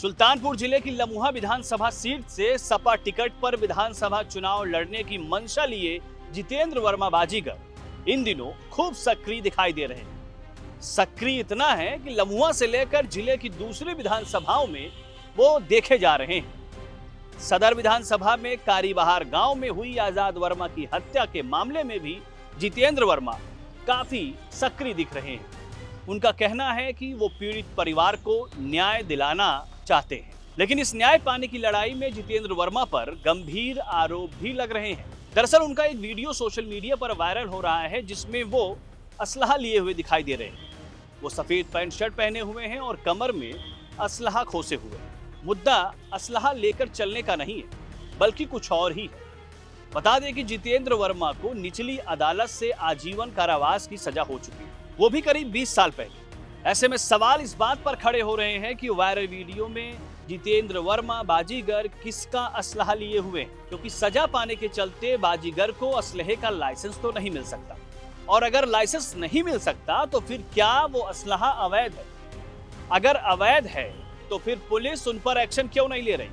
सुल्तानपुर जिले की लमुहा विधानसभा सीट से सपा टिकट पर विधानसभा चुनाव लड़ने की मंशा लिए जितेंद्र वर्मा बाजीगर इन दिनों खूब सक्रिय दिखाई दे रहे हैं। सक्रिय इतना है कि लमुहा से लेकर जिले की दूसरी विधानसभाओं में वो देखे जा रहे हैं। सदर विधानसभा में कारीबहार गांव में हुई आजाद वर्मा की हत्या के मामले में भी जितेंद्र वर्मा काफी सक्रिय दिख रहे हैं। उनका कहना है कि वो पीड़ित परिवार को न्याय दिलाना चाहते हैं, लेकिन इस न्याय पाने की लड़ाई में जितेंद्र वर्मा पर गंभीर आरोप भी लग रहे हैं। दरअसल उनका एक वीडियो सोशल मीडिया पर वायरल हो रहा है जिसमें वो असलहा लिए हुए दिखाई दे रहे हैं। वो सफेद पैंट शर्ट पहने हुए हैं और कमर में असलहा खोसे हुए हैं। मुद्दा असलहा लेकर चलने का नहीं है बल्कि कुछ और ही है। बता दें कि जितेंद्र वर्मा को निचली अदालत से आजीवन कारावास की सजा हो चुकी है, वो भी करीब 20 साल पहले। ऐसे में सवाल इस बात पर खड़े हो रहे हैं कि वायरल वीडियो में जितेंद्र वर्मा बाजीगर किसका असलहा लिए हुए हैं, क्योंकि सजा पाने के चलते बाजीगर को असलहे का लाइसेंस तो नहीं मिल सकता, और अगर लाइसेंस नहीं मिल सकता तो फिर क्या वो असलहा अवैध है? अगर अवैध है तो फिर पुलिस उन पर एक्शन क्यों नहीं ले रही?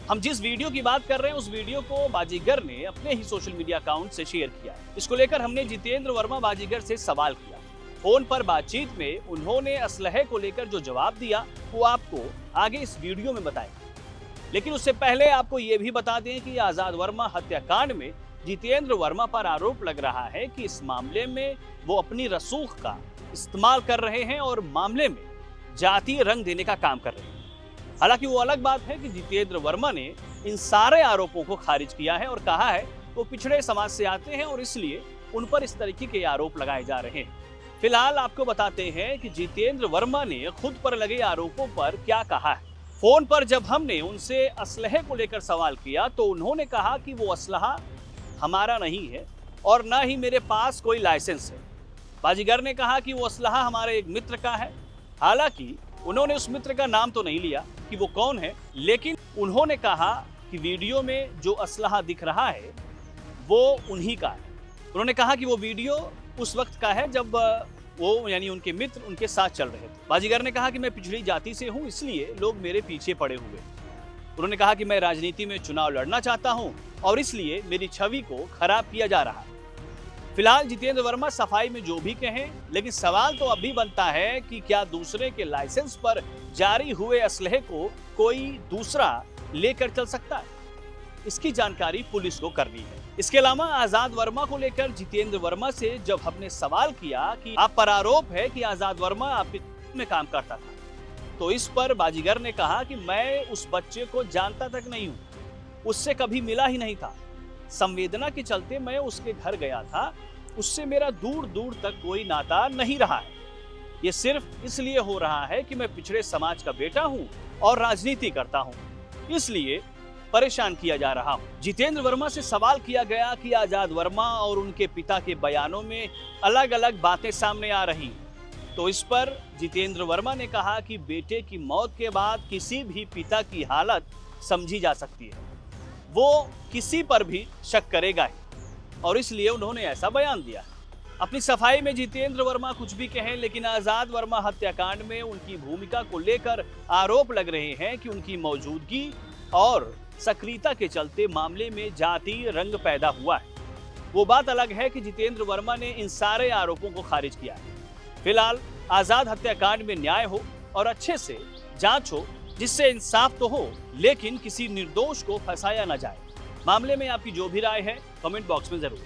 हम जिस वीडियो की बात कर रहे हैं उस वीडियो को बाजीगर ने अपने ही सोशल मीडिया अकाउंट से शेयर किया। इसको लेकर हमने जितेंद्र वर्मा बाजीगर से सवाल किया। फोन पर बातचीत में उन्होंने असलहे को लेकर जो जवाब दिया वो आपको आगे इस वीडियो में बताएंगे। लेकिन उससे पहले आपको ये भी बता दें कि आजाद वर्मा हत्याकांड में जितेंद्र वर्मा पर आरोप लग रहा है कि इस मामले में वो अपनी रसूख का इस्तेमाल कर रहे हैं और मामले में जातीय रंग देने का काम कर रहे हैं। हालांकि वो अलग बात है कि जितेंद्र वर्मा ने इन सारे आरोपों को खारिज किया है और कहा है वो पिछड़े समाज से आते हैं और इसलिए उन पर इस तरीके के आरोप लगाए जा रहे हैं। फिलहाल आपको बताते हैं कि जितेंद्र वर्मा ने खुद पर लगे आरोपों पर क्या कहा है। फोन पर जब हमने उनसे असलहे को लेकर सवाल किया तो उन्होंने कहा कि वो असलहा हमारा नहीं है और ना ही मेरे पास कोई लाइसेंस है। बाजीगर ने कहा कि वो असलहा हमारे एक मित्र का है। हालांकि उन्होंने उस मित्र का नाम तो नहीं लिया कि वो कौन है, लेकिन उन्होंने कहा कि वीडियो में जो असलहा दिख रहा है वो उन्हीं का है। उन्होंने कहा कि वो वीडियो उस वक्त का है जब वो यानी उनके मित्र उनके साथ चल रहे थे। बाजीगर ने कहा कि मैं पिछड़ी जाति से हूं, इसलिए लोग मेरे पीछे पड़े हुए। उन्होंने कहा कि मैं राजनीति में चुनाव लड़ना चाहता हूं और इसलिए मेरी छवि को खराब किया जा रहा है। फिलहाल जितेंद्र वर्मा सफाई में जो भी कहें, लेकिन सवाल तो अब भी बनता है कि क्या दूसरे के लाइसेंस पर जारी हुए असलहे को कोई दूसरा लेकर चल सकता है? इसकी जानकारी पुलिस को करनी है। इसके अलावा आजाद वर्मा को लेकर जितेंद्र वर्मा से जब हमने सवाल किया कि आप पर आरोप है कि आजाद वर्मा आपके में काम करता था, तो इस पर बाजीगर ने कहा कि मैं उस बच्चे को जानता तक नहीं हूं, उससे कभी मिला ही नहीं था। संवेदना के चलते मैं उसके घर गया था, उससे मेरा दूर दूर तक कोई नाता नहीं रहा है। ये सिर्फ इसलिए हो रहा है कि मैं पिछड़े समाज का बेटा हूं और राजनीति करता हूं, इसलिए परेशान किया जा रहा हूं। जितेंद्र वर्मा से सवाल किया गया कि आजाद वर्मा और उनके पिता के बयानों में अलग अलग बातें सामने आ रही, तो इस पर जितेंद्र वर्मा ने कहा कि बेटे की मौत के बाद किसी भी पिता की हालत समझी जा सकती है, वो किसी पर भी शक करेगा ही, और इसलिए उन्होंने ऐसा बयान दिया। अपनी सफाई में जितेंद्र वर्मा कुछ भी कहें, लेकिन आजाद वर्मा हत्याकांड में उनकी भूमिका को लेकर आरोप लग रहे हैं कि उनकी मौजूदगी और सक्रियता के चलते मामले में जातीय रंग पैदा हुआ है। वो बात अलग है कि जितेंद्र वर्मा ने इन सारे आरोपों को खारिज किया है। फिलहाल आजाद हत्याकांड में न्याय हो और अच्छे से जांच हो, जिससे इंसाफ तो हो लेकिन किसी निर्दोष को फंसाया न जाए। मामले में आपकी जो भी राय है कमेंट बॉक्स में जरूर